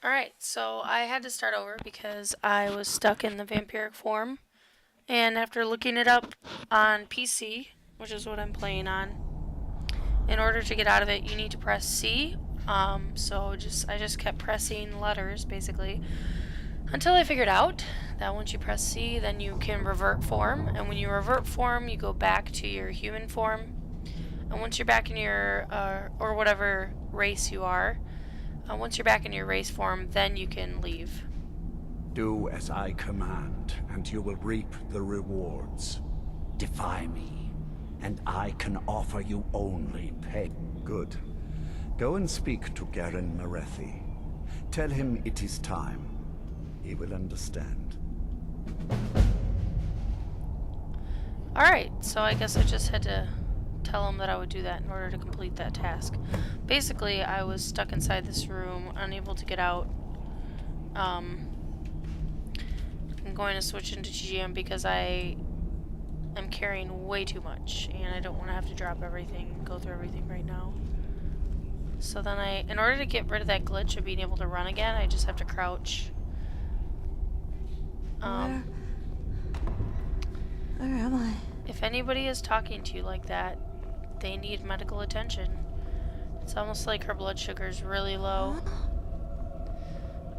Alright, so I had to start over because I was stuck in the vampiric form. And after looking it up on PC, which is what I'm playing on, in order to get out of it, you need to press C. I just kept pressing letters, basically, until I figured out that once you press C, then you can revert form. And when you revert form, you go back to your human form. And once you're back in your, or whatever race you are, once you're back in your race form, then you can leave. Do as I command, and you will reap the rewards. Defy me, and I can offer you only pay. Good. Go and speak to Garen Marethi. Tell him it is time. He will understand. Alright, so I guess I just had to tell him that I would do that in order to complete that task. Basically, I was stuck inside this room, unable to get out. I'm going to switch into GM because I am carrying way too much, and I don't want to have to drop everything and go through everything right now. So then in order to get rid of that glitch of being able to run again, I just have to crouch. Where am I? If anybody is talking to you like that, they need medical attention. It's almost like her blood sugar is really low.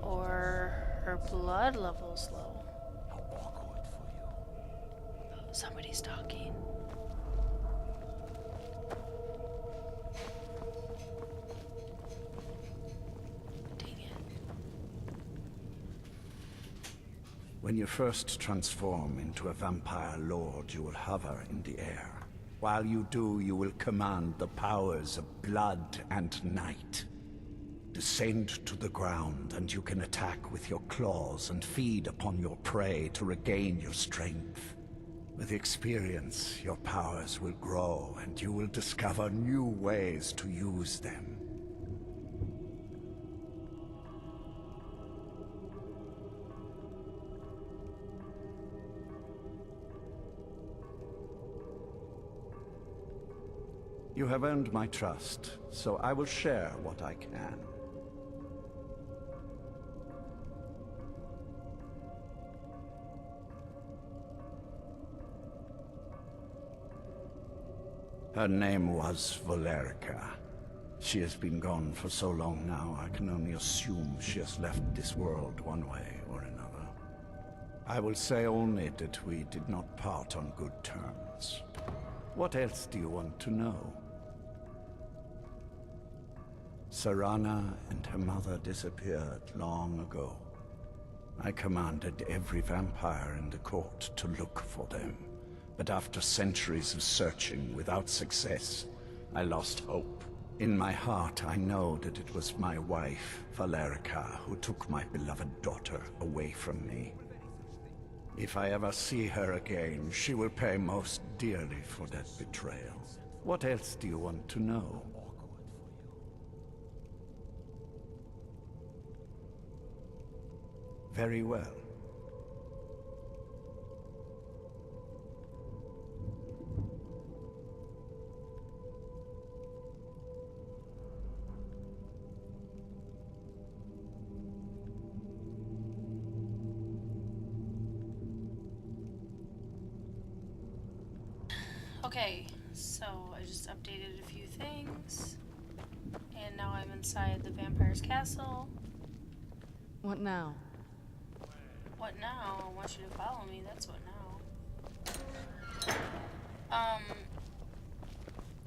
Or her blood level's low. How awkward for you. Oh, somebody's talking. Dang it. When you first transform into a vampire lord, you will hover in the air. While you do, you will command the powers of blood and night. Descend to the ground, and you can attack with your claws and feed upon your prey to regain your strength. With experience, your powers will grow, and you will discover new ways to use them. You have earned my trust, so I will share what I can. Her name was Valerica. She has been gone for so long now, I can only assume she has left this world one way or another. I will say only that we did not part on good terms. What else do you want to know? Serana and her mother disappeared long ago. I commanded every vampire in the court to look for them. But after centuries of searching without success, I lost hope. In my heart, I know that it was my wife, Valerica, who took my beloved daughter away from me. If I ever see her again, she will pay most dearly for that betrayal. What else do you want to know? Very well. Okay, so I just updated a few things, and now I'm inside the vampire's castle. What now? What now? I want you to follow me, that's what now.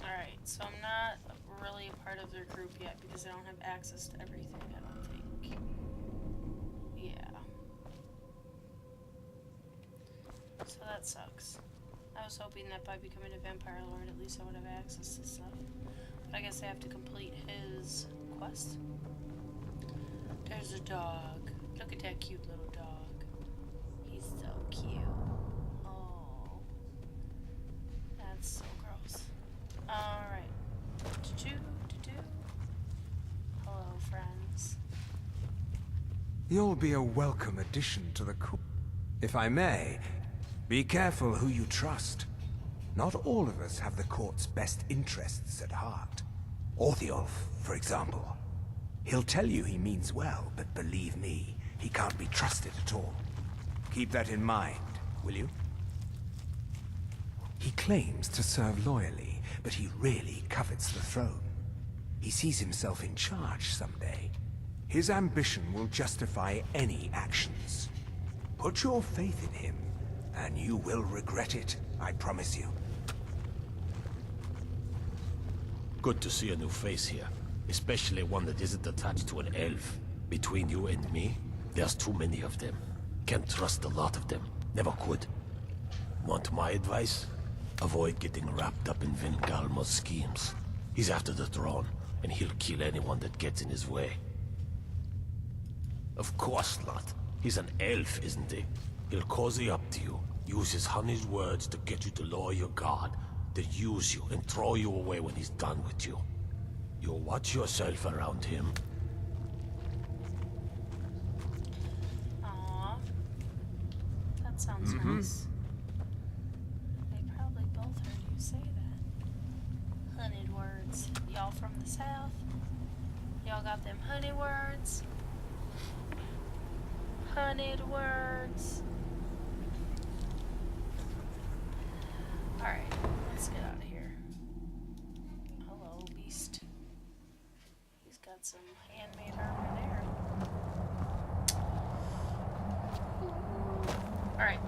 Alright, so I'm not really a part of their group yet because I don't have access to everything, I don't think. Yeah. So that sucks. I was hoping that by becoming a vampire lord, at least I would have access to stuff. But I guess I have to complete his quest. There's a dog. Look at that cute little dog. He's so cute. Oh. That's so gross. Alright. Hello, friends. You'll be a welcome addition to the court. If I may, be careful who you trust. Not all of us have the court's best interests at heart. Orthiolf, for example. He'll tell you he means well, but believe me, he can't be trusted at all. Keep that in mind, will you? He claims to serve loyally, but he really covets the throne. He sees himself in charge someday. His ambition will justify any actions. Put your faith in him, and you will regret it, I promise you. Good to see a new face here, especially one that isn't attached to an elf. Between you and me, there's too many of them. Can't trust a lot of them. Never could. Want my advice? Avoid getting wrapped up in Vingalma's schemes. He's after the throne, and he'll kill anyone that gets in his way. Of course not. He's an elf, isn't he? He'll cozy up to you, use his honey's words to get you to lower your guard, to use you and throw you away when he's done with you. You watch yourself around him. Aww. That sounds nice. They probably both heard you say that. Honeyed words. Y'all from the south? Y'all got them honey words? Honeyed words. Alright, let's get out of here. Hello, beast. He's got some handmade armor there. Alright,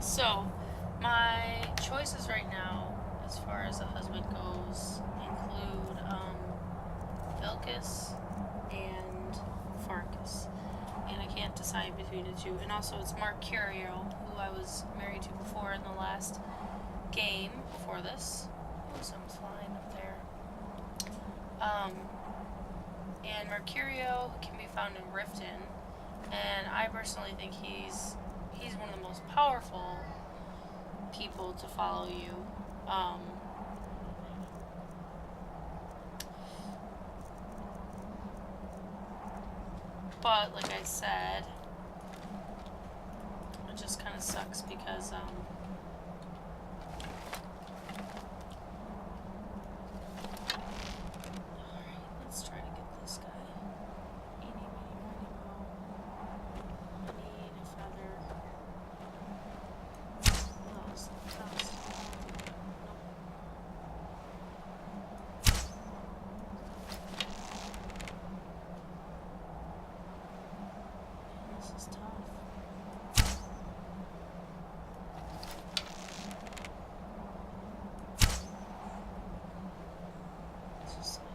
so my choices right now, as far as a husband goes, include Vilcus and Farkas. And I can't decide between the two. And also it's Mercurio, who I was married to before in the last game before this. Oh, someone's flying up there. And Mercurio can be found in Riften, and I personally think he's one of the most powerful people to follow you. But like I said, it just kind of sucks because alright, let's try to get this guy. Eeny, meeny, miny, moe. I need a feather. Oh, so fast. Nope. This is tough. It's just like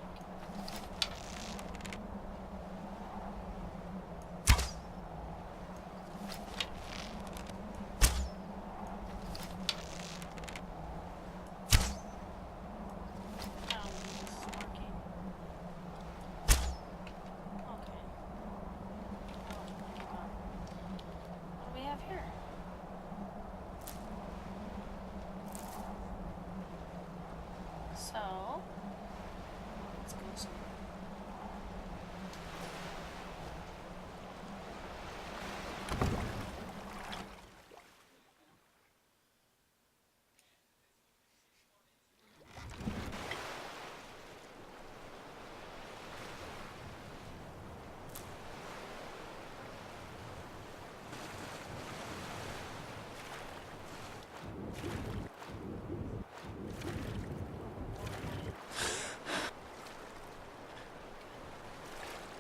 how this is working. Okay. What do we have here? So, let's go somewhere.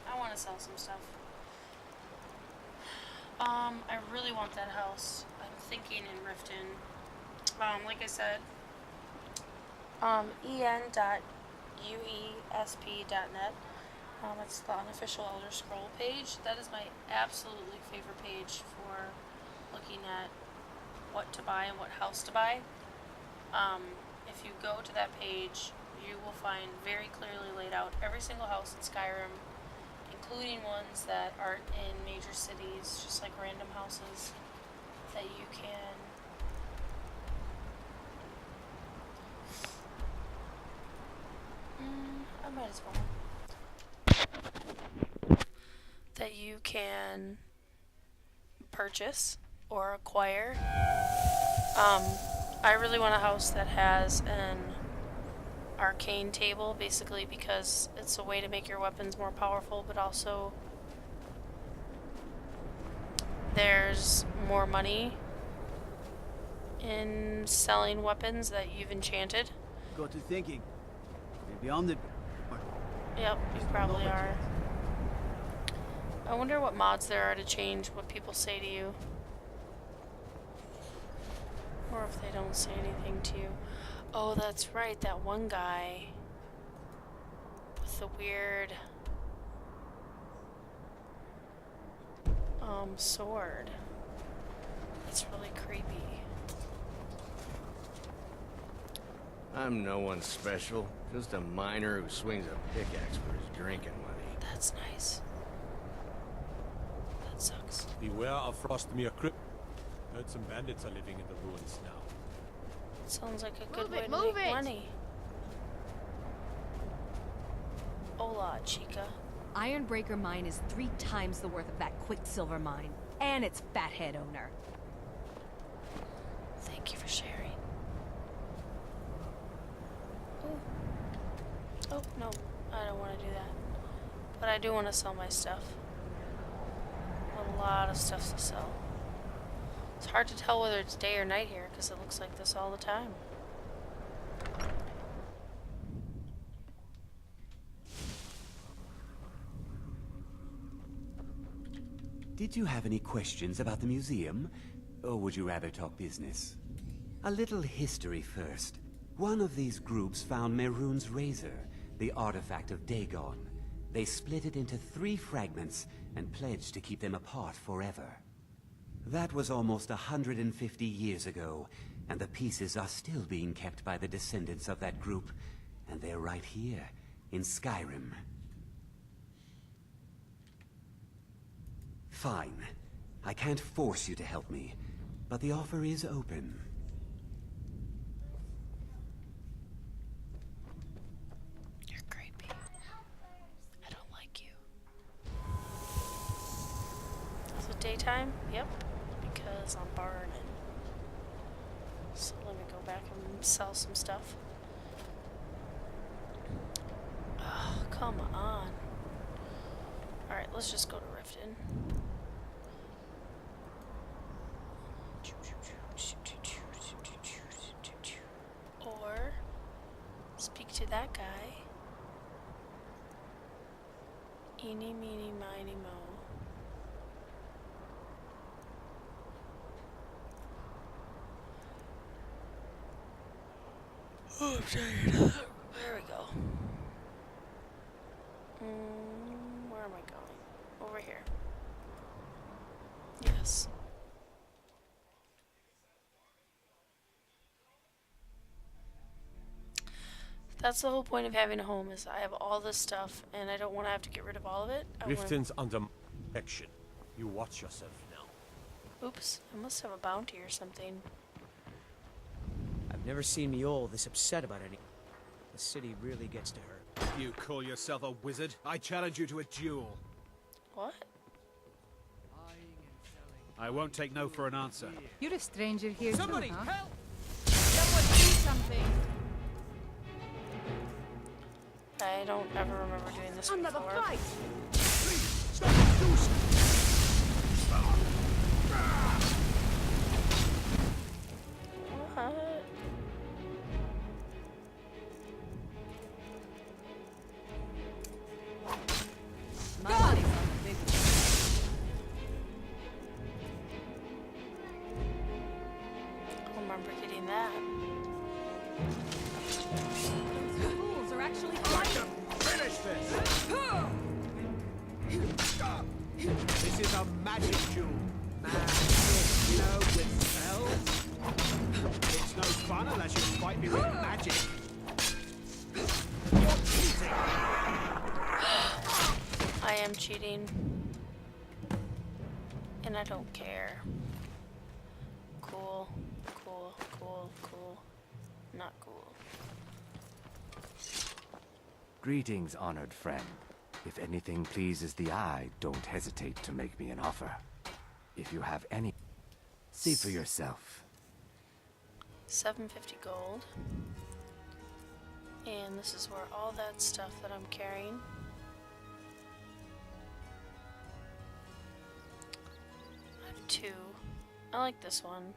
I want to sell some stuff. I really want that house. I'm thinking in Riften. Like I said, en.uesp.net. It's the unofficial Elder Scroll page. That is my absolutely favorite page for looking at what to buy and what house to buy. If you go to that page, you will find very clearly laid out every single house in Skyrim, including ones that aren't in major cities, just like random houses that you can I might as well. That you can purchase or acquire. I really want a house that has an arcane table, basically because it's a way to make your weapons more powerful, but also there's more money in selling weapons that you've enchanted. Got to thinking. Maybe I'm the... Yep, you probably are. I wonder what mods there are to change what people say to you. Or if they don't say anything to you. Oh, that's right, that one guy with the weird sword. It's really creepy. I'm no one special, just a miner who swings a pickaxe for his drinking money. That's nice. That sucks. Beware of Frostmere Crypt. Heard some bandits are living in the ruins now. Sounds like a good Move way it, to move make it. money. Hola, chica. Ironbreaker mine is 3 times the worth of that Quicksilver mine. And its fathead owner. Thank you for sharing. Ooh. Oh, no. I don't want to do that. But I do want to sell my stuff. A lot of stuff to sell. It's hard to tell whether it's day or night here because it looks like this all the time. Did you have any questions about the museum? Or would you rather talk business? A little history first. One of these groups found Mehrunes' razor, the artifact of Dagon. They split it into 3 fragments and pledged to keep them apart forever. That was almost 150 years ago, and the pieces are still being kept by the descendants of that group. And they're right here, in Skyrim. Fine. I can't force you to help me, but the offer is open. You're creepy. I don't like you. Is it daytime? Yep. Because I'm burning. So let me go back and sell some stuff. Oh, come on. Alright, let's just go to Riften. Or speak to that guy. Eeny, meeny, miny, mo. Oh, I'm tired. There we go. Where am I going? Over here. Yes. That's the whole point of having a home, is I have all this stuff and I don't want to have to get rid of all of it. Riften's under protection. You watch yourself now. Oops, I must have a bounty or something. I've never seen Mjol this upset about anything. The city really gets to her. You call yourself a wizard? I challenge you to a duel. What? I won't take no for an answer. You're a stranger here Somebody too, huh? help! Someone do something. I don't ever remember doing this Another before. fight. What? My body's on the big one. I don't remember getting that. Those fools are actually fighting. Finish this! This is a magic duel. Magic, you know, with spells. It's no fun unless you fight me with magic. You're cheating. I am cheating. And I don't care. Cool, cool, cool, cool. Not cool. Greetings, honored friend. If anything pleases the eye, don't hesitate to make me an offer. If you have any, see for yourself. 750 gold. And this is where all that stuff that I'm carrying. I have two. I like this one.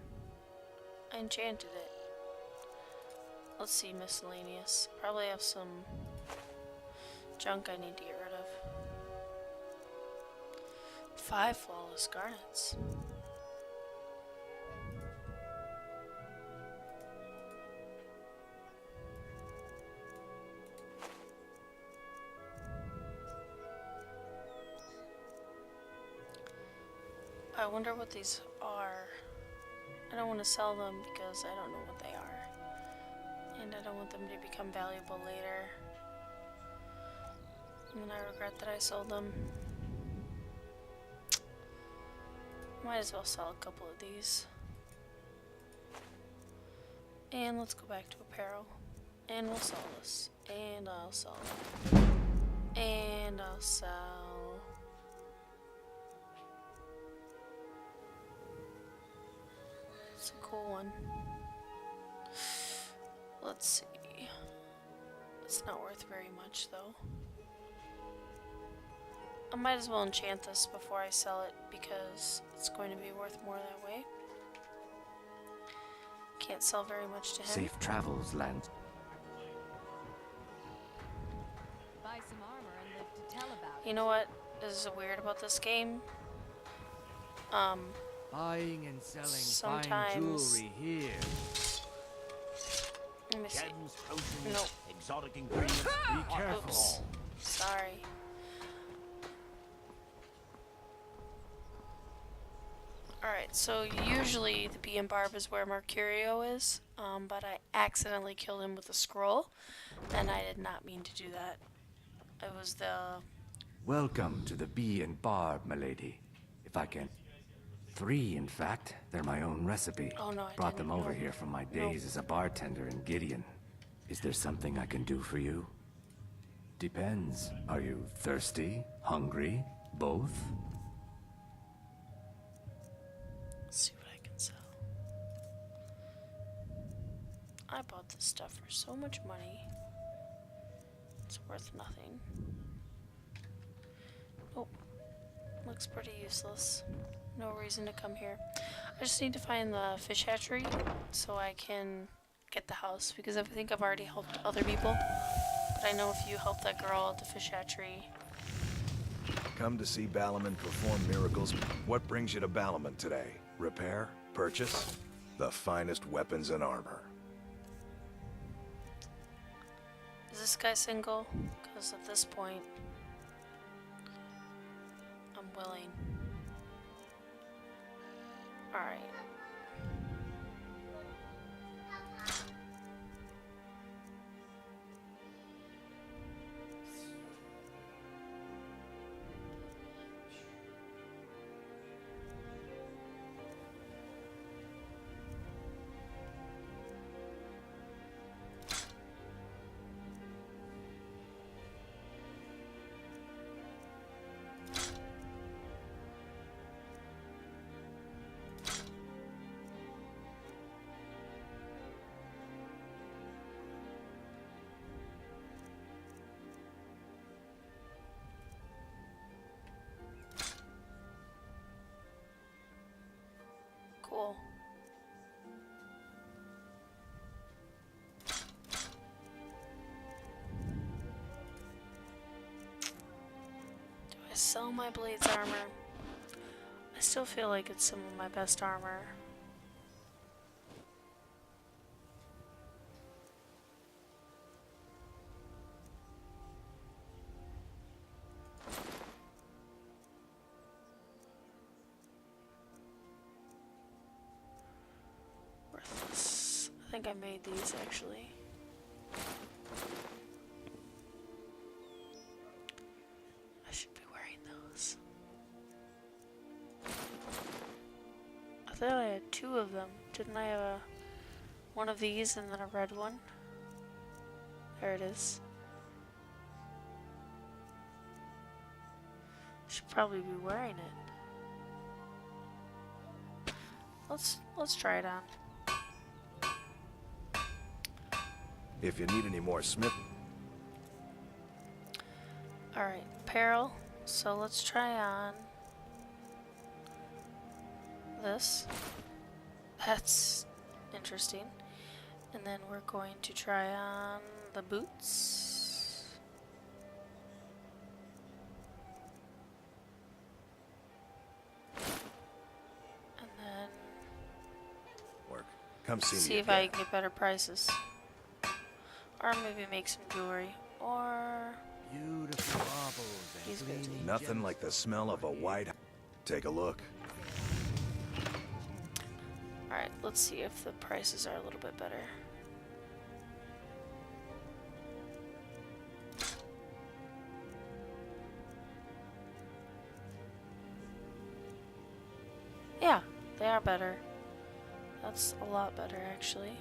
I enchanted it. Let's see, miscellaneous. Probably have some junk I need to get rid of. 5 flawless garnets. I wonder what these are. I don't want to sell them because I don't know what they are. And I don't want them to become valuable later. And I regret that I sold them. Might as well sell a couple of these. And let's go back to apparel. And we'll sell this. And I'll sell that. And I'll sell... It's a cool one. Let's see. It's not worth very much though. I might as well enchant this before I sell it because it's going to be worth more that way. Can't sell very much to him. Safe travels, Lance. Buy some armor and live to tell about it. You know what is weird about this game? Buying and selling Sometimes- fine jewelry here. Let me see. Gems, potions, Nope. exotic ingredients. Be careful. Oops. Sorry. Alright, so usually the bee and barb is where Mercurio is, but I accidentally killed him with a scroll, and I did not mean to do that. It was the... Welcome to the Bee and Barb, milady. If I can... 3, in fact. They're my own recipe. Oh, no, I Brought them didn't. over No. here from my No. days as a bartender in Gideon. Is there something I can do for you? Depends. Are you thirsty? Hungry? Both? Let's see what I can sell. I bought this stuff for so much money. It's worth nothing. Oh, looks pretty useless. No reason to come here. I just need to find the fish hatchery so I can get the house because I think I've already helped other people. But I know if you help that girl at the fish hatchery. Come to see Balaman perform miracles. What brings you to Balaman today? Repair? Purchase? The finest weapons and armor. Is this guy single? Because at this point, I'm willing. Alright. Cool. Do I sell my blades armor? I still feel like it's some of my best armor. Worthless. I think I made these actually. I should be wearing those. I thought I had 2 of them. Didn't I have one of these and then a red one? There it is. Should probably be wearing it. Let's try it on. If you need any more smith... Alright, apparel. So let's try on this. That's interesting. And then we're going to try on the boots. And then Work. Come see see me if I again. can get better prices. Or maybe make some jewelry. Or Beautiful baubles He's and good. gleaming Nothing like the smell of a white... Take a look. alright, let's see if the prices are a little bit better. Yeah, they are better. That's a lot better, actually.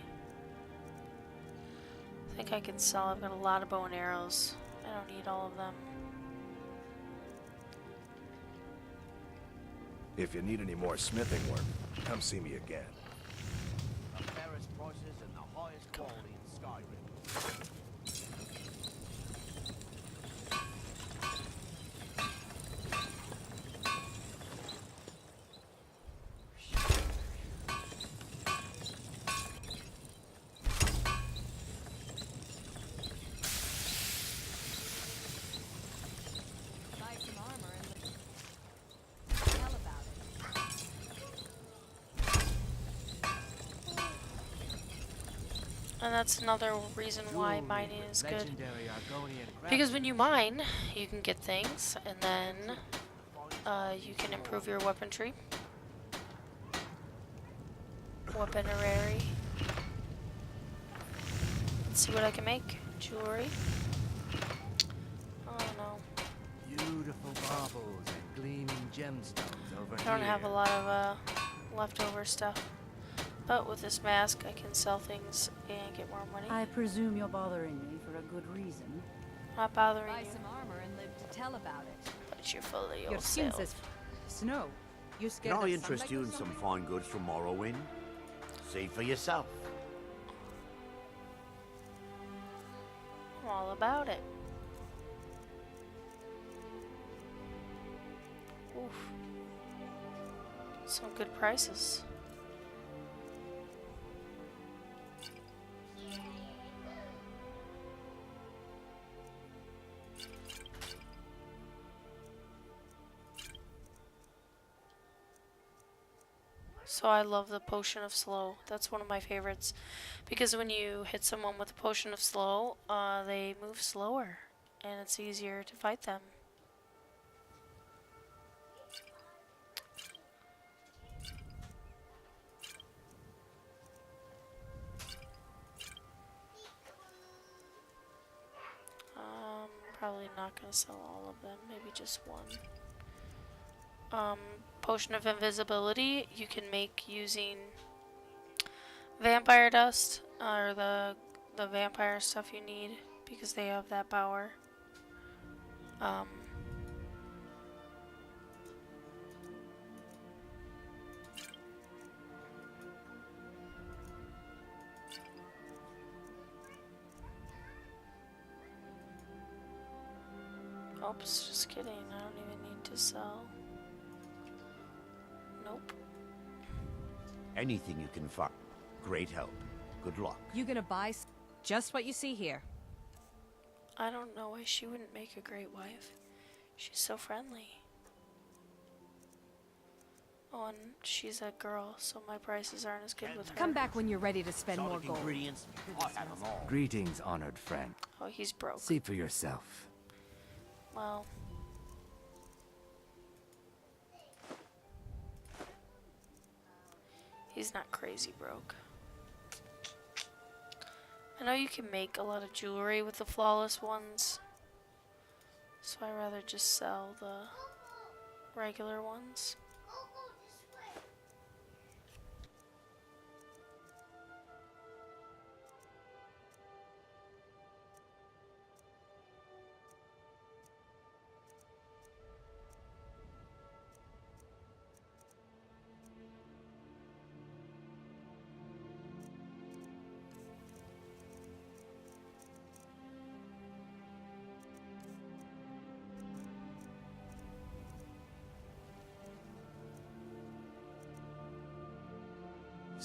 I think I can sell. I've got a lot of bow and arrows. I don't need all of them. If you need any more smithing work, come see me again. The fairest prices and the highest quality in Skyrim. Buy some armor and tell about it. And that's another reason why Jewelry mining with is good. legendary Argonian Because when you mine, you can get things, and then you can improve your weaponry. Weaponry. Let's see what I can make. Jewelry. I don't know. beautiful baubles and gleaming gemstones over I don't have a lot of leftover stuff. But with this mask, I can sell things and get more money. I presume you're bothering me for a good reason. Not bothering Buy you, some armor and live to tell about it. but you're full of Your skin yourself. says snow. You Can scared I of interest sunlight you or in some something? fine goods from Morrowind? See for yourself. I'm all about it. Oof. Some good prices. So I love the potion of slow. That's one of my favorites. Because when you hit someone with a potion of slow, they move slower. And it's easier to fight them. Probably not gonna sell all of them, maybe just one. Potion of invisibility you can make using vampire dust, or the vampire stuff you need, because they have that power. Oops, just kidding. I don't even need to sell. Nope. Anything you can find. Great help. Good luck. You gonna buy just what you see here? I don't know why she wouldn't make a great wife. She's so friendly. Oh, and she's a girl, so my prices aren't as good with her. Come back when you're ready to spend more Exotic gold. ingredients. I have them all. Greetings, honored friend. Oh, he's broke. See for yourself. Well. He's not crazy broke. I know you can make a lot of jewelry with the flawless ones. So I'd rather just sell the regular ones.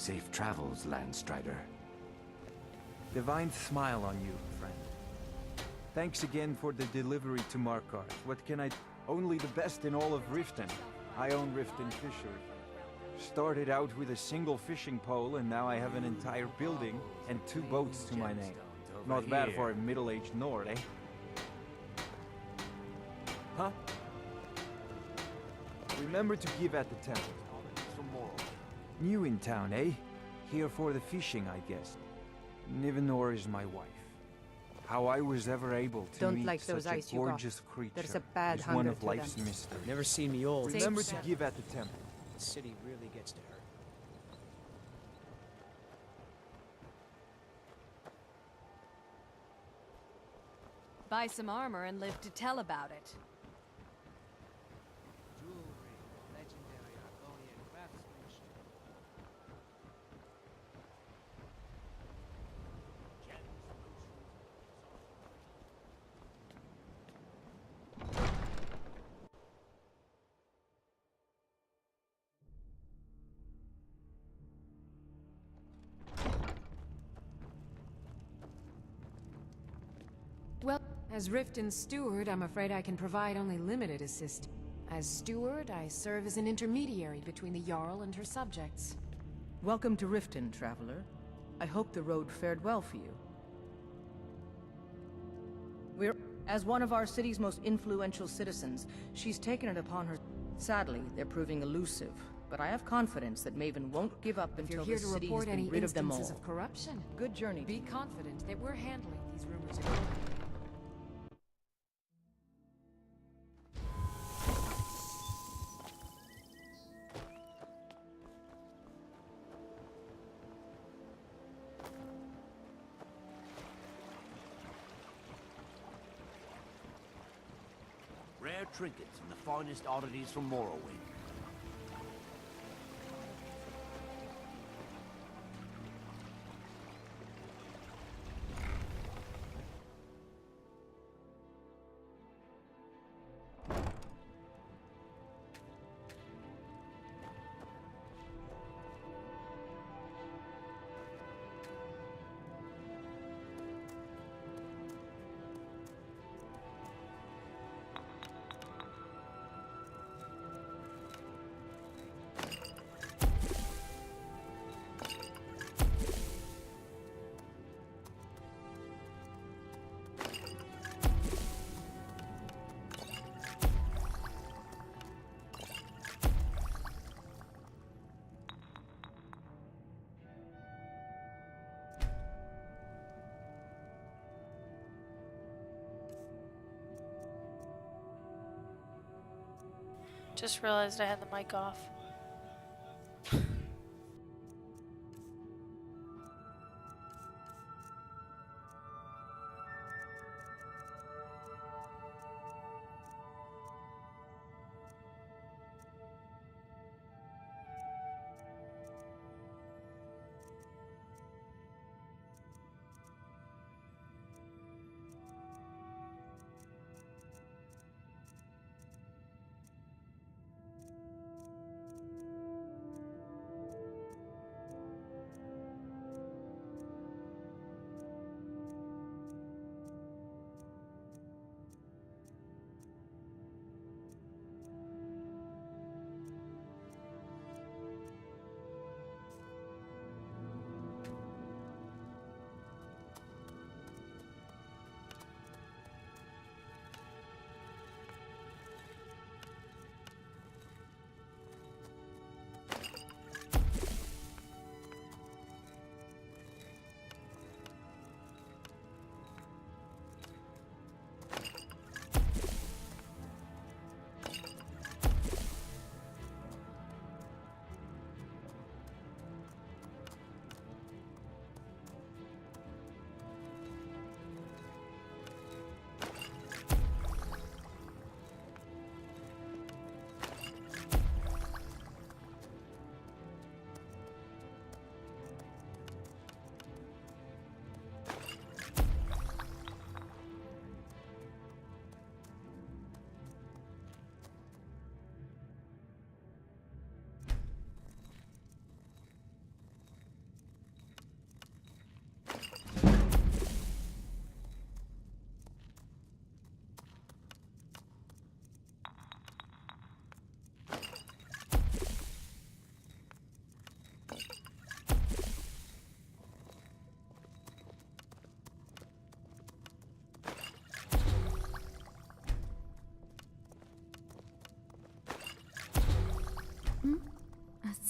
Safe travels, Landstrider. Divine smile on you, friend. Thanks again for the delivery to Markarth. What can I... Only the best in all of Riften. I own Riften Fishery. Started out with a single fishing pole, and now I have an entire building and 2 boats to my name. Not bad for a middle-aged Nord, eh? Huh? Remember to give at the temple. New in town, eh? Here for the fishing, I guess. Nivenor is my wife. How I was ever able to Don't meet like those such eyes a you got. gorgeous creature There's a bad is hunger one of to life's them. mysteries. Never seen me old. Remember to give at the temple. The city really gets to her. Buy some armor and live to tell about it. Well, as Riften's steward, I'm afraid I can provide only limited assist. As steward, I serve as an intermediary between the Jarl and her subjects. Welcome to Riften, traveler. I hope the road fared well for you. As one of our city's most influential citizens, she's taken it upon her... Sadly, they're proving elusive, but I have confidence that Maven won't give up until the city has been rid of them all. Instances of corruption, Good journey. be confident that we're handling these rumors accordingly. Rare trinkets and the finest oddities from Morrowind. Just realized I had the mic off.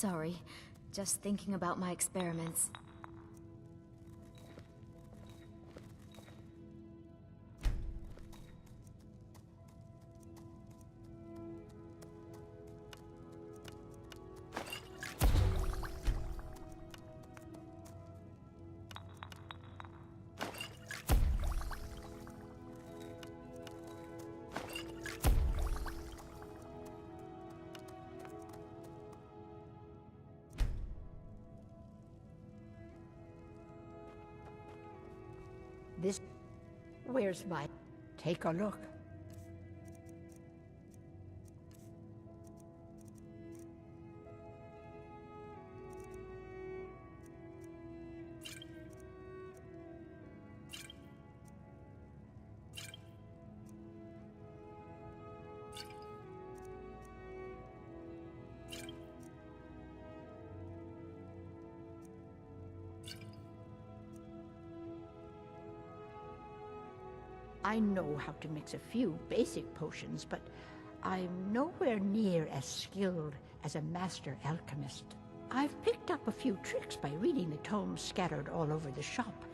Sorry, just thinking about my experiments. This... Where's my... Take a look. I know how to mix a few basic potions, but I'm nowhere near as skilled as a master alchemist. I've picked up a few tricks by reading the tomes scattered all over the shop,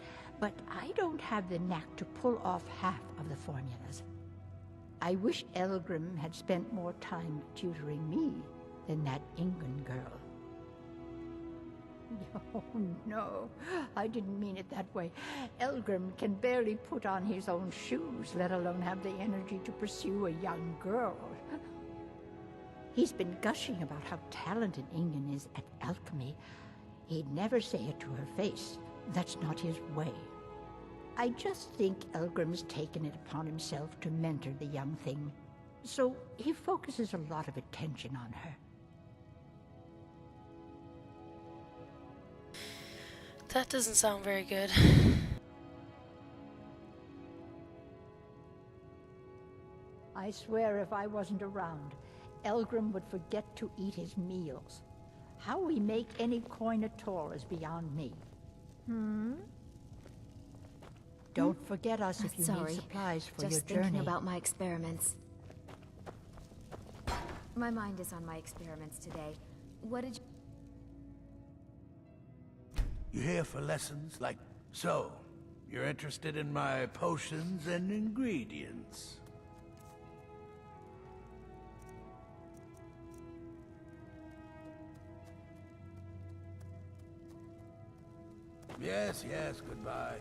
but I don't have the knack to pull off half of the formulas. I wish Elgrim had spent more time tutoring me than that Ingun girl. Oh, no, I didn't mean it that way. Elgrim can barely put on his own shoes, let alone have the energy to pursue a young girl. He's been gushing about how talented Ingen is at alchemy. He'd never say it to her face. That's not his way. I just think Elgrim's taken it upon himself to mentor the young thing, so he focuses a lot of attention on her. That doesn't sound very good. I swear if I wasn't around, Elgrim would forget to eat his meals. How we make any coin at all is beyond me. Don't forget us if you Sorry, need supplies for your just journey. thinking about my experiments. My mind is on my experiments today. What did you... You here for lessons? Like, so, you're interested in my potions and ingredients? Yes, yes, goodbye.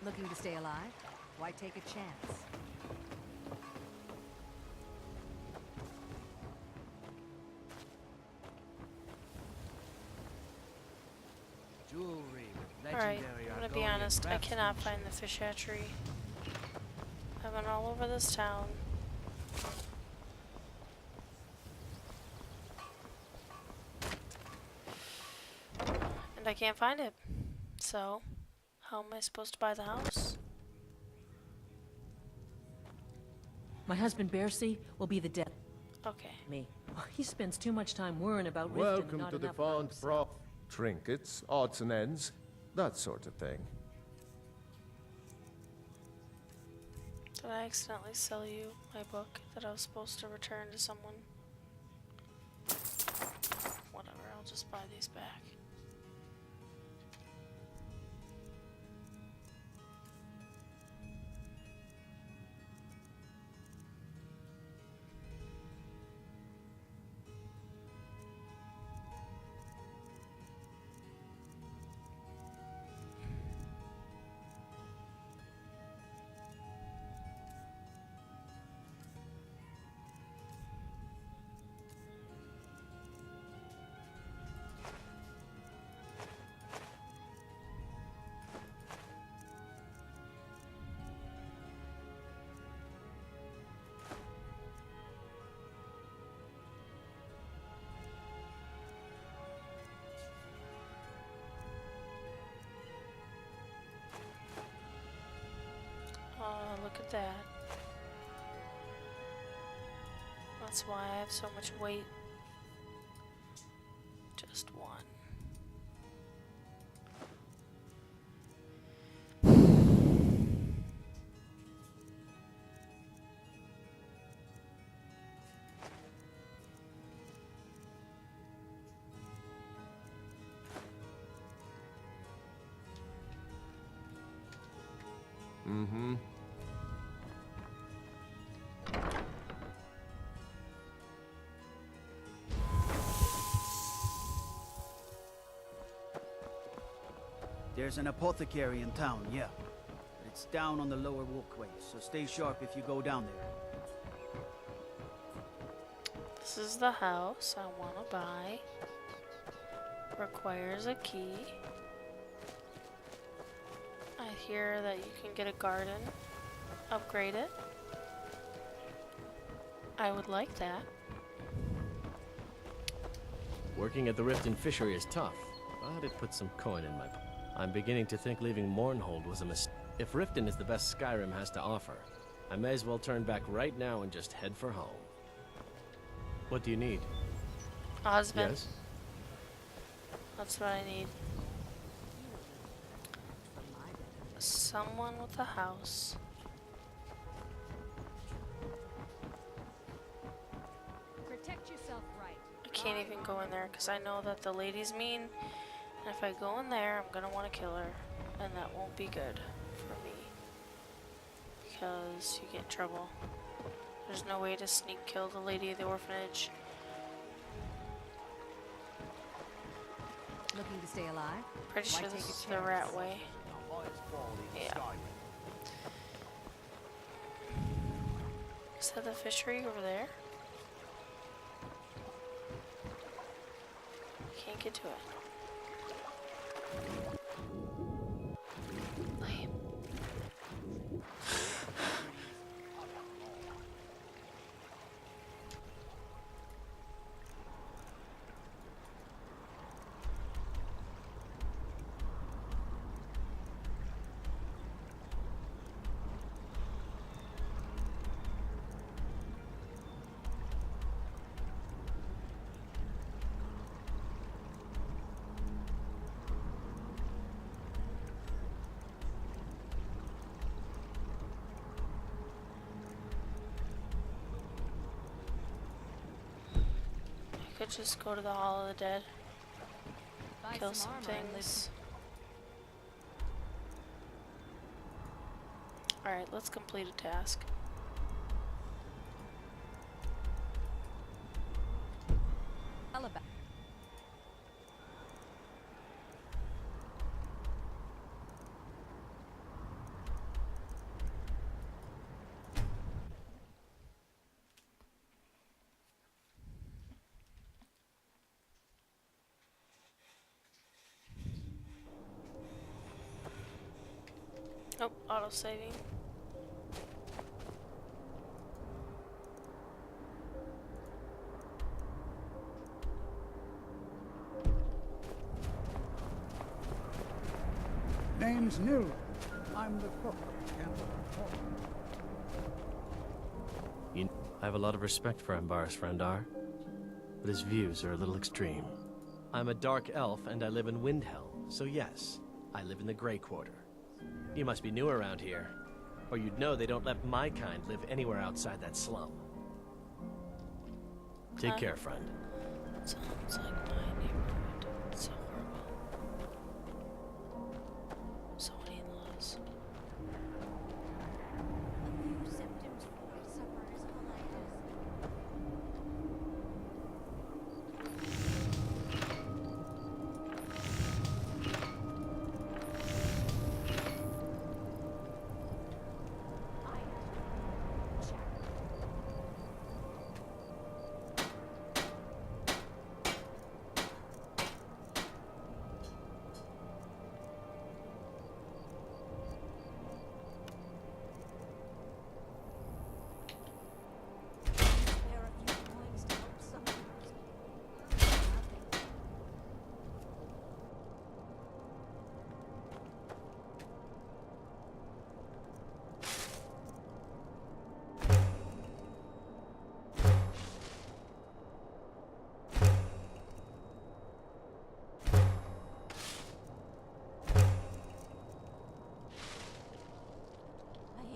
Looking to stay alive? Why take a chance? Jewelry with Alright, legendary I'm gonna be Argonian honest, I cannot craftsmanship. find the fish hatchery. I've been all over this town. And I can't find it. So, how am I supposed to buy the house? My husband Bercy will be the death. Okay. Me. He spends too much time worrying about Riften, Welcome not to the enough about font himself. prop. Trinkets, odds and ends, that sort of thing. Did I accidentally sell you my book that I was supposed to return to someone? Whatever, I'll just buy these back. look at that. That's why I have so much weight. Just one. Mm-hmm. There's an apothecary in town, yeah. But it's down on the lower walkway, so stay sharp if you go down there. This is the house I want to buy. Requires a key. I hear that you can get a garden. Upgrade it. I would like that. Working at the Riften Fishery is tough, but it puts some coin in my pocket. I'm beginning to think leaving Mournhold was a mistake. If Riften is the best Skyrim has to offer, I may as well turn back right now and just head for home. What do you need? A husband. Yes? That's what I need. Someone with a house. Protect yourself right. I can't even go in there because I know that the lady's mean. And if I go in there, I'm gonna want to kill her. And that won't be good for me. Because you get in trouble. There's no way to sneak kill the lady of the orphanage. Looking to stay alive? Pretty sure this is the rat way. Yeah. Is that the fishery over there? Can't get to it. Lame. Could just go to the Hall of the Dead, kill some things. Alright, let's complete a task. Oh, auto-saving. Name's Nil. I'm the cook. I have a lot of respect for Ambar's Frandar, but his views are a little extreme. I'm a dark elf and I live in Windhell, so yes, I live in the Grey Quarter. You must be new around here, or you'd know they don't let my kind live anywhere outside that slum. Take care, friend. Sounds like my neighborhood. It's so horrible. So many in-laws.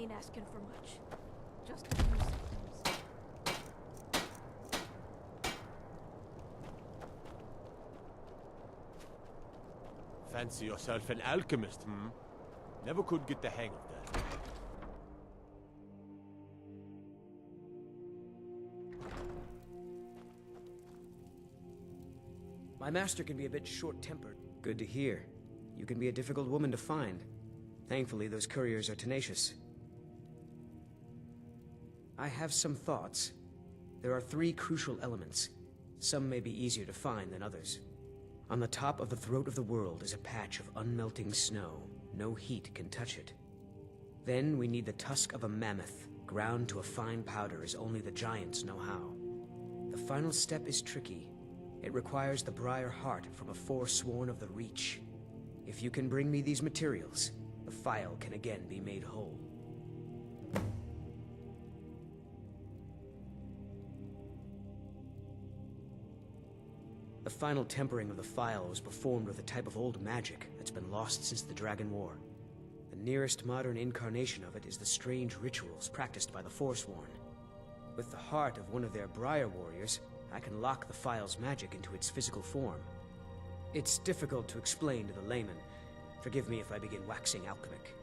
ain't asking for much. Just a few seconds. Fancy yourself an alchemist, hmm? Never could get the hang of that. My master can be a bit short-tempered. Good to hear. You can be a difficult woman to find. Thankfully, those couriers are tenacious. I have some thoughts. There are 3 crucial elements. Some may be easier to find than others. On the top of the throat of the world is a patch of unmelting snow. No heat can touch it. Then we need the tusk of a mammoth, ground to a fine powder as only the giants know how. The final step is tricky. It requires the briar heart from a forsworn of the Reach. If you can bring me these materials, the file can again be made whole. The final tempering of the file was performed with a type of old magic that's been lost since the Dragon War. The nearest modern incarnation of it is the strange rituals practiced by the Forsworn. With the heart of one of their Briar warriors, I can lock the file's magic into its physical form. It's difficult to explain to the layman. Forgive me if I begin waxing alchemic.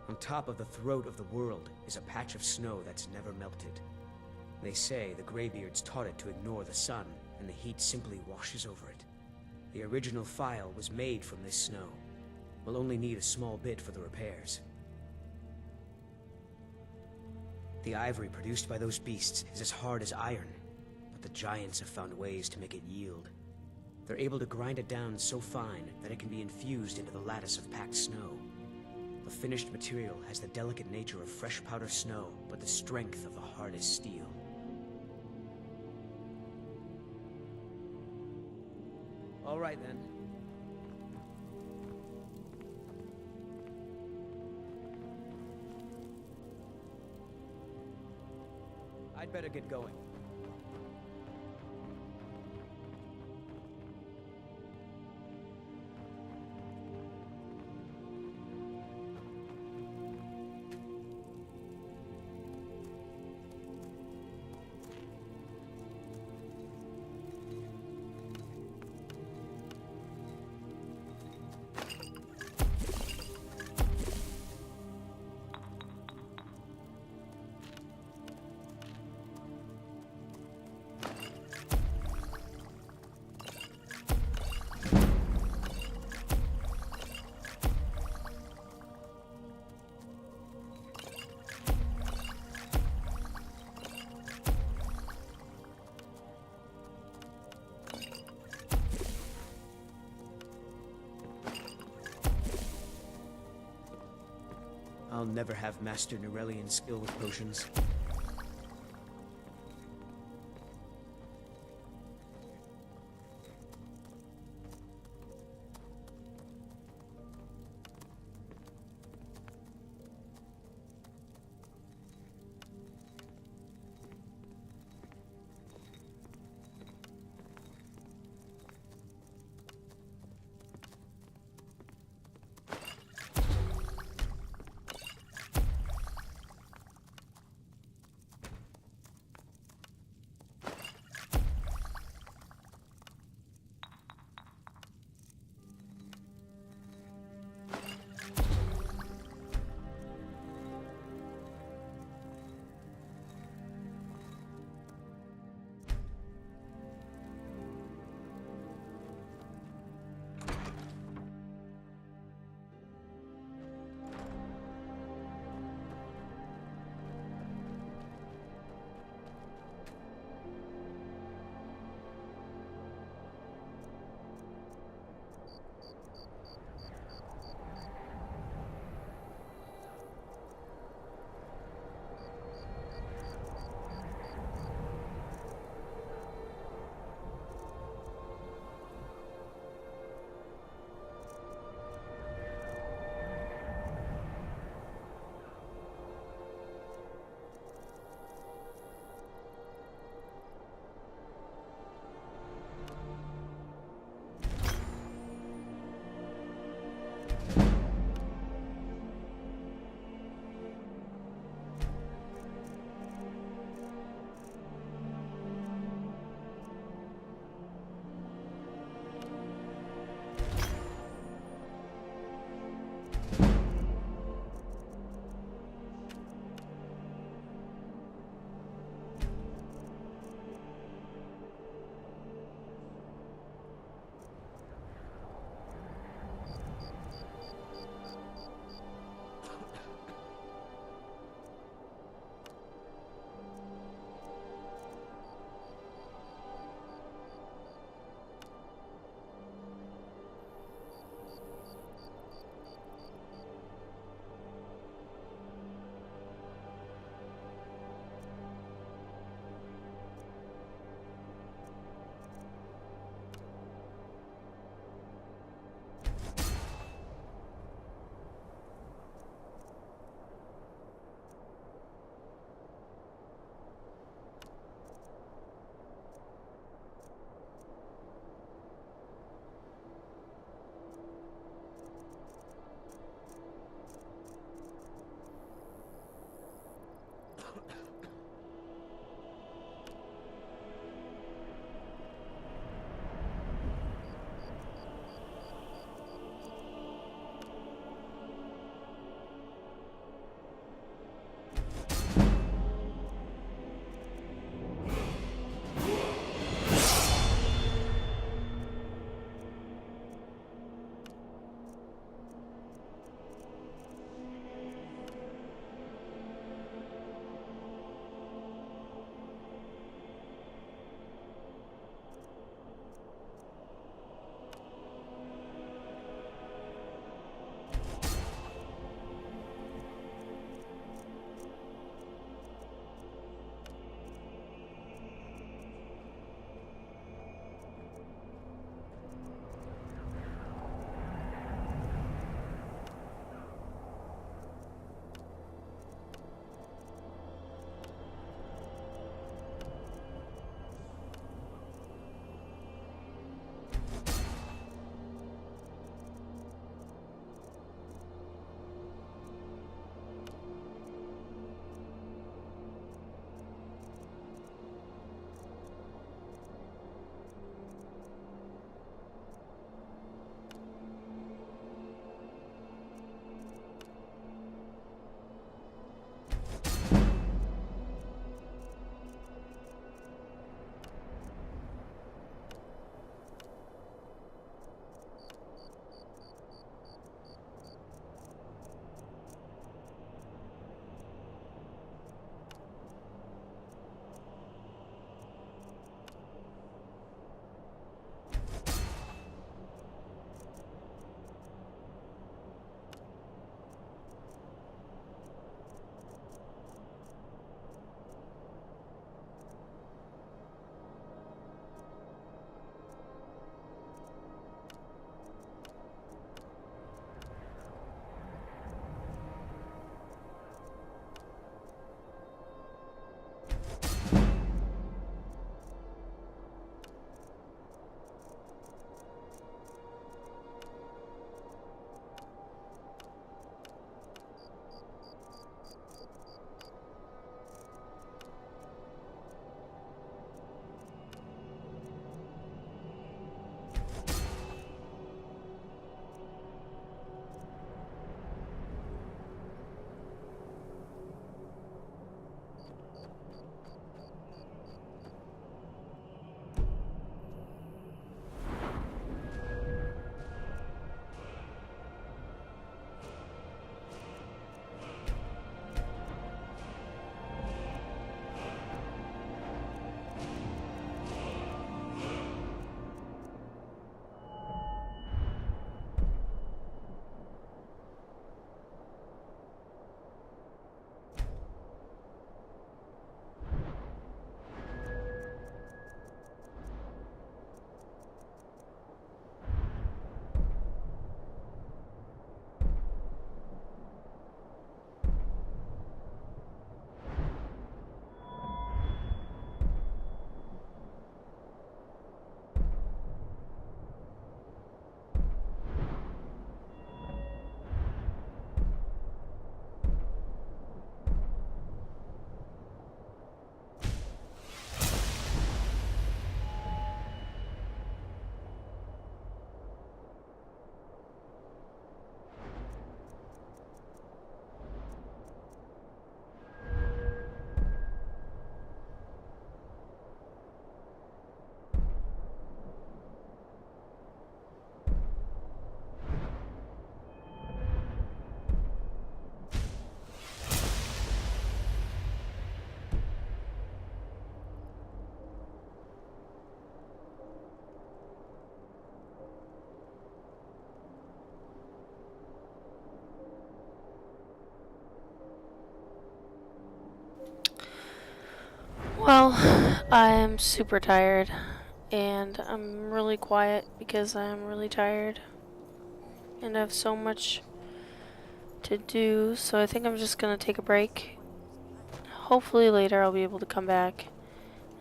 On top of the throat of the world is a patch of snow that's never melted. They say the Greybeards taught it to ignore the sun, and the heat simply washes over it. The original file was made from this snow. We'll only need a small bit for the repairs. The ivory produced by those beasts is as hard as iron, but the giants have found ways to make it yield. They're able to grind it down so fine that it can be infused into the lattice of packed snow. The finished material has the delicate nature of fresh powder snow, but the strength of the hardest steel. All right, then. I'd better get going. I'll never have Master Nurelian's skill with potions. I'm super tired, and I'm really quiet because I'm really tired, and I have so much to do, so I think I'm just gonna take a break. Hopefully later I'll be able to come back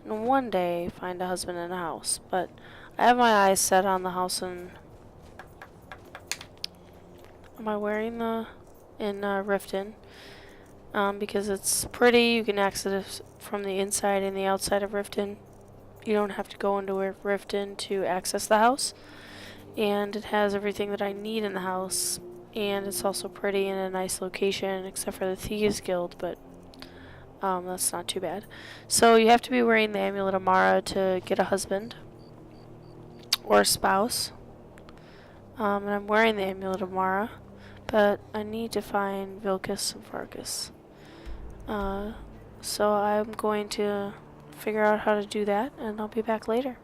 and one day find a husband and a house, but I have my eyes set on the house in... Am I wearing the... in Riften? Because it's pretty, you can access it from the inside and the outside of Riften. You don't have to go into Riften to access the house. And it has everything that I need in the house. And it's also pretty in a nice location, except for the Thieves Guild, but that's not too bad. So you have to be wearing the Amulet of Mara to get a husband or a spouse. And I'm wearing the Amulet of Mara, but I need to find Vilcus and Farkas. So I'm going to figure out how to do that, and I'll be back later.